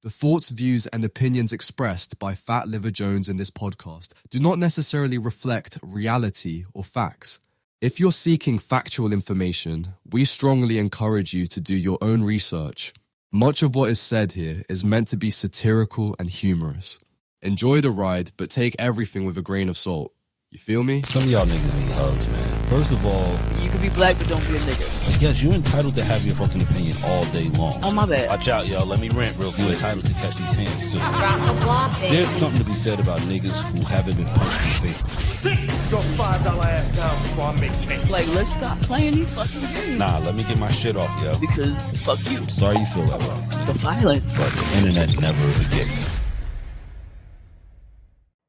The thoughts, views, and opinions expressed by Fat Liver Jones in this podcast do not necessarily reflect reality or facts. If you're seeking factual information, we strongly encourage you to do your own research. Much of what is said here is meant to be satirical and humorous. Enjoy the ride, but take everything with a grain of salt. You feel me? Some of y'all niggas need hugs, man. First of all, you can be black, but don't be a nigga. I guess you're entitled to have your fucking opinion all day long. Oh, my bad. Watch out, y'all. Let me rant real quick. You're entitled to catch these hands, too. Drop the block, baby. There's something to be said about niggas who haven't been punched in the face before. Sit your $5 ass down before I make change. Like, let's stop playing these fucking games. Nah, let me get my shit off, yo. Because fuck you. I'm sorry you feel that way. The violence. But the internet never forgets.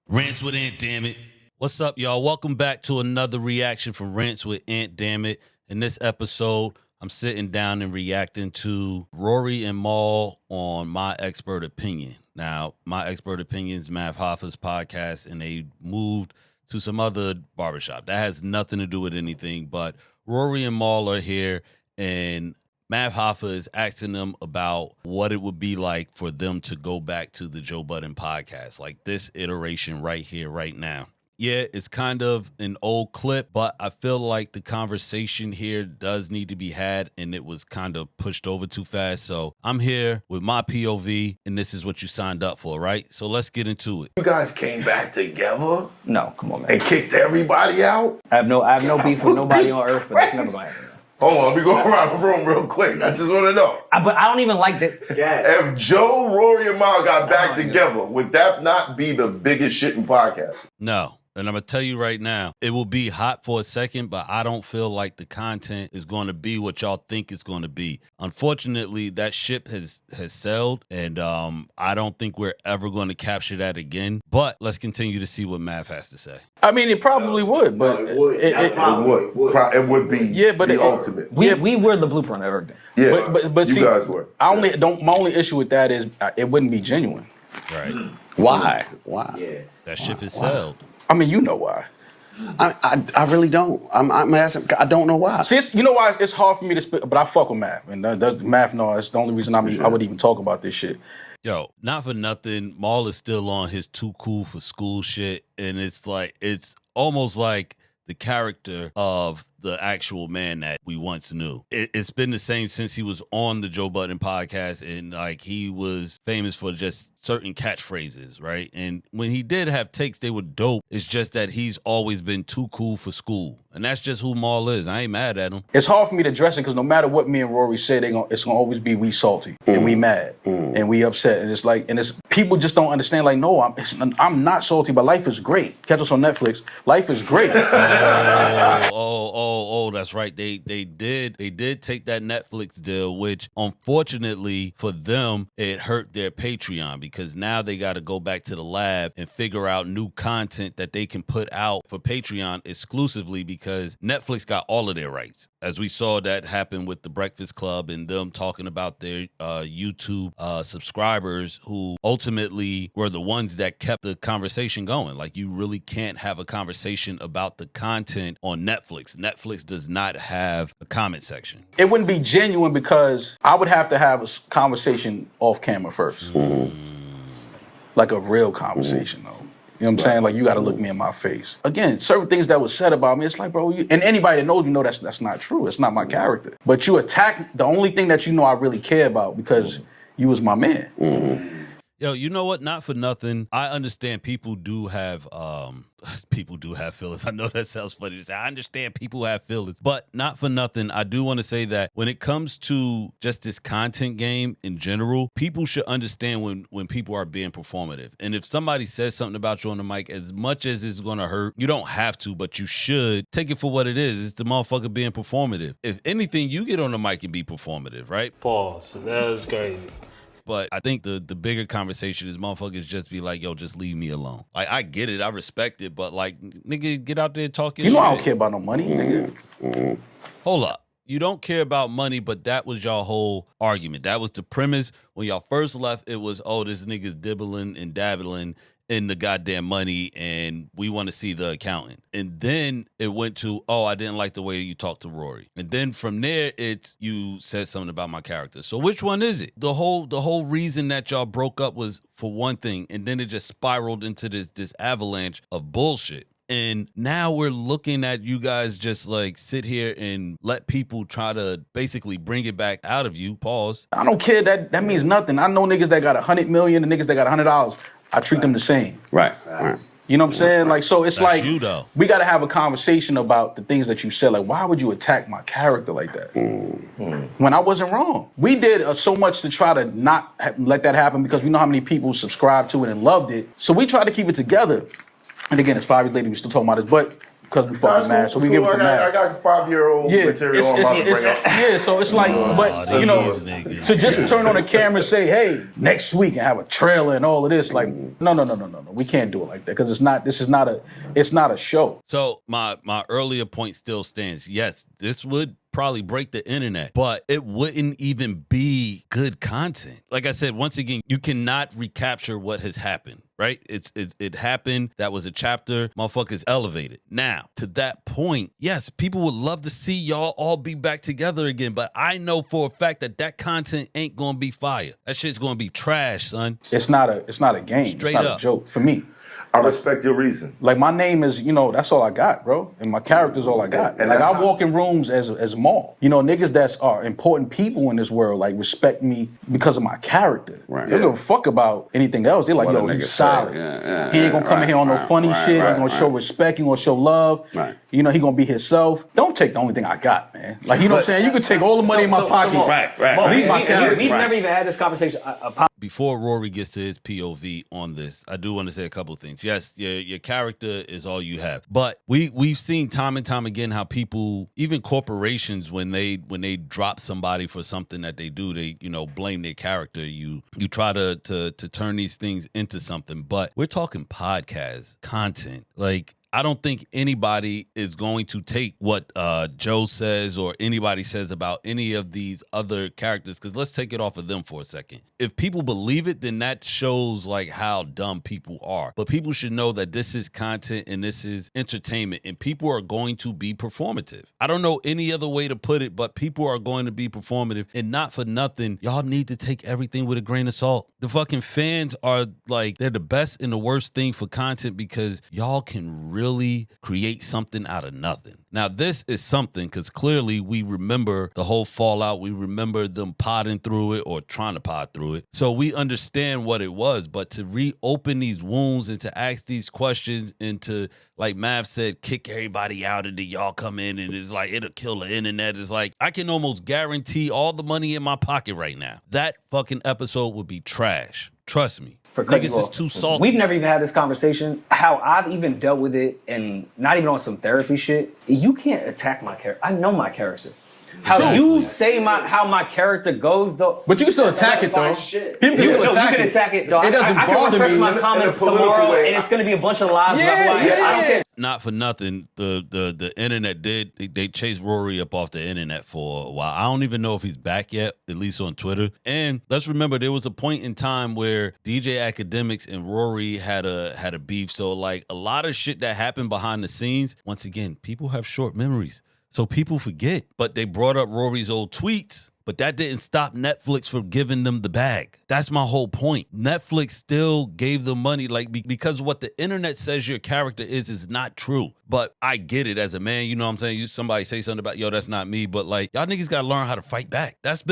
Rants with ANTDAMNiT. What's up, y'all? Welcome back to another reaction from Rants with ANTDAMNiT. In this episode, I'm sitting down and reacting to Rory and Mal on My Expert Opinion. Now, My Expert Opinion is Mav Hoffa's podcast, and they moved to some other barbershop. That has nothing to do with anything, but Rory and Mal are here, and Mav Hoffa is asking them about what it would be like for them to go back to the Joe Budden podcast, like this iteration right here, right now. Yeah, it's kind of an old clip, but I feel like the conversation here does need to be had, and it was kind of pushed over too fast. So I'm here with my POV, and this is what you signed up for, right? So let's get into it. You guys came back together No, come on, man. and kicked everybody out? I have no beef with nobody on earth, but that's never gonna happen. Hold on, let me go around the room real quick. I just want to know. But I don't even like that. If Joe, Rory, and Mal got back together, would that not be the biggest shit in podcasting? No. And I'm going to tell you right now, it will be hot for a second, but I don't feel like the content is going to be what y'all think it's going to be. Unfortunately, that ship has sailed, and I don't think we're ever going to capture that again. But let's continue to see what Mav has to say. I mean, it probably would, but It would. It would be the ultimate. we were the blueprint of everything. Yeah, but you see, guys were. My only issue with that is it wouldn't be genuine. Right. Why? Why? Yeah. That ship has sailed. I mean, you know why. I really don't. I'm asking. I don't know why. See, you know why it's hard for me to spit, but I fuck with Mav, and Mav know it's the only reason I would even talk about this shit. Yo, not for nothing, Mal is still on his too cool for school shit, and it's almost like the character of the actual man that we once knew. It's been the same since he was on the Joe Budden podcast, and like he was famous for just certain catchphrases, right? And when he did have takes, they were dope. It's just that he's always been too cool for school, and that's just who Mal is. I ain't mad at him. It's hard for me to address it because no matter what me and Rory say, it's gonna always be we salty and we mad and we upset, and it's people just don't understand. Like, no, I'm not salty, but life is great. Catch us on Netflix. Life is great. Oh, that's right. They did take that Netflix deal, which unfortunately for them, it hurt their Patreon because now they got to go back to the lab and figure out new content that they can put out for Patreon exclusively because Netflix got all of their rights. As we saw that happen with the Breakfast Club and them talking about their YouTube subscribers who ultimately were the ones that kept the conversation going. Like, you really can't have a conversation about the content on Netflix. Netflix does not have a comment section. It wouldn't be genuine because I would have to have a conversation off camera first. Like a real conversation, though. You know what I'm saying? Like, you got to look me in my face. Again, certain things that was said about me, it's like, bro, and anybody that knows me know that's not true. It's not my character. But you attack the only thing that you know I really care about because you was my man. Yo, you know what? Not for nothing. I understand people do have feelings. I know that sounds funny to say. I understand people have feelings, but not for nothing. I do want to say that when it comes to just this content game in general, people should understand when people are being performative. And if somebody says something about you on the mic, as much as it's going to hurt, you don't have to, but you should take it for what it is. It's the motherfucker being performative. If anything, you get on the mic and be performative, right? Pause. That was crazy. But I think the bigger conversation is motherfuckers just be like, yo, just leave me alone. Like, I get it. I respect it. But, like, nigga, get out there and talk your shit. You know I don't care about no money, nigga. Hold up. You don't care about money, but that was y'all whole argument. That was the premise. When y'all first left, it was, oh, this nigga's dibbling and dabbling. in the goddamn money and we want to see the accountant. And then it went to, oh, I didn't like the way you talked to Rory. And then from there, it's you said something about my character. So which one is it? The whole reason that y'all broke up was for one thing, and then it just spiraled into this avalanche of bullshit. And now we're looking at you guys just like sit here and let people try to basically bring it back out of you. Pause. I don't care. That means nothing. I know niggas that got 100 million and niggas that got $100. I treat them the same. Right. You know what I'm saying? Like, so it's That's like you, though. We got to have a conversation about the things that you said. Like, why would you attack my character like that when I wasn't wrong? We did so much to try to not let that happen because we know how many people subscribed to it and loved it. So we tried to keep it together. And again, it's 5 years later, we still talking about this, but because we fucking mad, so we give it the mad. I got 5-year-old material I'm about to bring up. Yeah, so it's like, but you know, to just turn on the camera and say, hey, next week and have a trailer and all of this, like, no, we can't do it like that because it's not a show. So my earlier point still stands. Yes, this would probably break the internet, but it wouldn't even be good content. Like I said, once again, you cannot recapture what has happened, right? It happened. That was a chapter. Motherfuckers elevated. Now, to that point, yes, people would love to see y'all all be back together again, but I know for a fact that content ain't gonna be fire. That shit's gonna be trash, son. It's not a game. Straight it's not up. a joke for me. I respect your reason. Like, my name is, you know, that's all I got, bro. And my character's all I got. And like, I walk in rooms as Mal. You know, niggas that are important people in this world, like, respect me because of my character. Right. They don't give a fuck about anything else. They're like, What a yo, nigga he's solid. say. He ain't gonna come in here on no funny shit. He gonna show respect. He gonna show love. Right. You know, he gonna be himself. Don't take the only thing I got, man. Like, you know what I'm saying? You can take all the money in my pocket. Leave my character. We've never even had this conversation. Before Rory gets to his POV on this, I do want to say a couple things. Yes, your character is all you have, but we've seen time and time again how people, even corporations, when they drop somebody for something that they do, they blame their character. You try to turn these things into something, but we're talking podcast content, like. I don't think anybody is going to take what Joe says or anybody says about any of these other characters, because let's take it off of them for a second. If people believe it, then that shows like how dumb people are. But people should know that this is content and this is entertainment, and people are going to be performative. I don't know any other way to put it, but people are going to be performative, and not for nothing. Y'all need to take everything with a grain of salt. The fucking fans are like, they're the best and the worst thing for content because y'all can really create something out of nothing. Now, this is something because clearly we remember the whole fallout. We remember them podding through it or trying to pod through it. So we understand what it was. But to reopen these wounds and to ask these questions and to, like Mav said, kick everybody out and then y'all come in and it's like, it'll kill the internet. It's like, I can almost guarantee all the money in my pocket right now. That fucking episode would be trash. Trust me. For niggas is too salty. We've never even had this conversation. How I've even dealt with it, and not even on some therapy shit. You can't attack my character. I know my character. How you say how my character goes, though. But you can still attack it, though. You can attack it, though. It doesn't I can bother refresh me. my comments tomorrow, and it's going to be a bunch of lies about who I am. I don't care. Not for nothing, the internet they chased Rory up off the internet for a while. I don't even know if he's back yet, at least on Twitter. And let's remember, there was a point in time where DJ ANTDAMNiT and Rory had a beef. So like a lot of shit that happened behind the scenes. Once again, people have short memories, so people forget. But they brought up Rory's old tweets. But that didn't stop Netflix from giving them the bag. That's my whole point. Netflix still gave them money, like because what the internet says your character is not true. But I get it as a man, you know what I'm saying? Somebody say something about, yo, that's not me. But like, y'all niggas gotta learn how to fight back. That's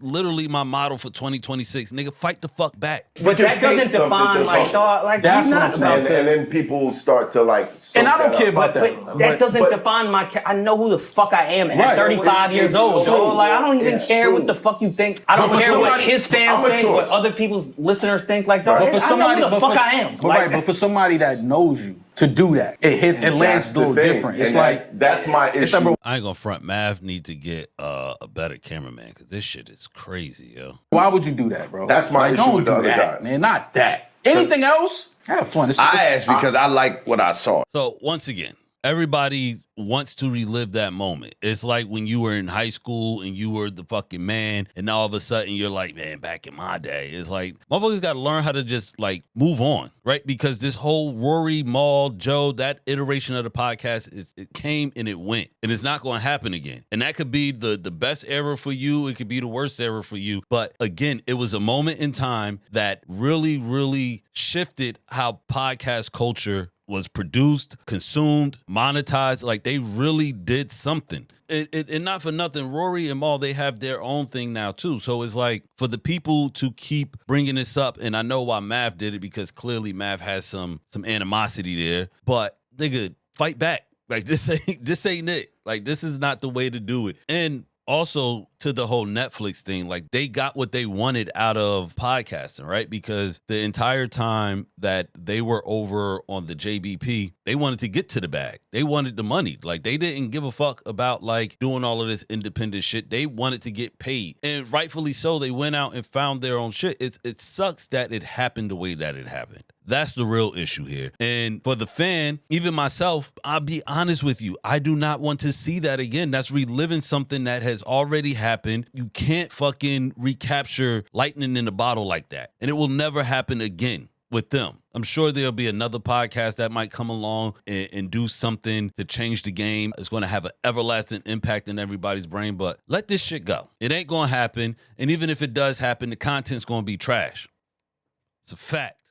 literally my motto for 2026. Nigga, fight the fuck back. But that doesn't define my thought. Like, that's what I'm saying. And then people start to like. And I don't care about that. But that doesn't define my. I know who the fuck I am at 35 years old. So like, I don't even care what the fuck you think. I don't care what his fans think, what other people's listeners think. Like, dog, I know who the fuck I am. But for somebody that knows you to do that, it lands a little different. It's like that's my issue. I ain't gonna front. Mav need to get a better cameraman because this shit is crazy, yo. Why would you do that, bro? That's my issue with the other guys, man. Not that. Anything else? Have fun. I asked because I like what I saw. So once again, everybody wants to relive that moment. It's like when you were in high school and you were the fucking man, and now all of a sudden you're like, man, back in my day. It's like, motherfuckers got to learn how to just like move on, right? Because this whole Rory, Mal, Joe, that iteration of the podcast, it came and it went, and it's not going to happen again. And that could be the best era for you. It could be the worst era for you. But again, it was a moment in time that really, really shifted how podcast culture was produced, consumed, monetized. Like, they really did something. And not for nothing, Rory and Mal, they have their own thing now too. So it's like, for the people to keep bringing this up, and I know why Mav did it, because clearly Mav has some animosity there. But nigga, fight back. Like, this ain't it. Like, this is not the way to do it. And also, to the whole Netflix thing, like, they got what they wanted out of podcasting, right? Because the entire time that they were over on the JBP, they wanted to get to the bag. They wanted the money. Like, they didn't give a fuck about like doing all of this independent shit. They wanted to get paid, and rightfully so. They went out and found their own shit. It sucks that it happened the way that it happened. That's the real issue here. And for the fan, even myself, I'll be honest with you, I do not want to see that again. That's reliving something that has already happened. You can't fucking recapture lightning in a bottle like that. And it will never happen again with them. I'm sure there'll be another podcast that might come along and do something to change the game. It's going to have an everlasting impact in everybody's brain, but let this shit go. It ain't going to happen. And even if it does happen, the content's going to be trash. It's a fact.